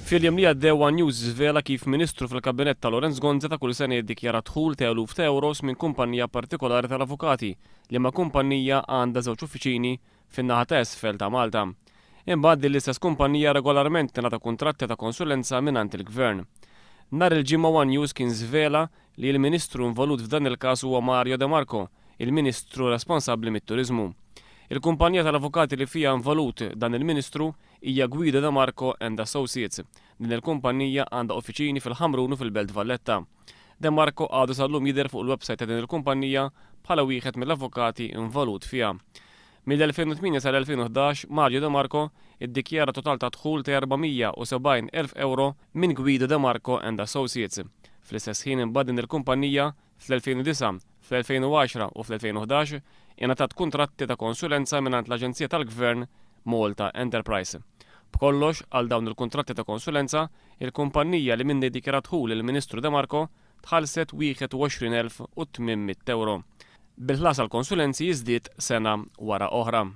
Fil-jiem li għaddew One News żvela kif Ministru fil-Kabinett ta' Lorenz Gonza ta' kull sena jiddikjara dħul ta' eluf ta' euros minn kumpanija partikolari tal-avukati li ma' kumpanija għandha żewġ uffiċini fin-naħa ta' isfel ta' Malta. Imbagħad din l-istess kumpanija regolarment tingħata kuntratti ta' konsulenza mingħand il-Gvern. Nhar il-ġimgħa One News kien żvela li l-Ministru involut f'dan il-każ huwa Mario De Marco, il-Ministru responsabbli mit-Turiżmu. Il-kumpanija tal-avukati li fija involut dan il-Ministru hija Guido De Marco and Associates. Din il-kumpanija għandha uffiċini fil-Ħamrun u fil-Belt Valletta. De Marco għadu sal-lum jidher fuq il-website ta' din il-kumpanija bħala wieħed mill-avukati involut fiha. Mill-2008 sal-2011 Mario De Marco iddikjara total ta' dħul ta' 470,000 euro minn Guido De Marco and Associates. Fl-istess ħin imbagħad din il-kumpanija fl-2009, fl-2010 u fl-2011 ingħatat kuntratti ta' konsulenza mingħand l-Aġenzija tal-Gvern Malta Enterprise. B'kollox għal dawn il-kuntratti ta' konsulenza, il-kumpanija li minn dikjarat dħul il-Ministru De Marco tħallset 21,800 euro. Bil-ħlas għal konsulenzi jiżdied sena wara oħra.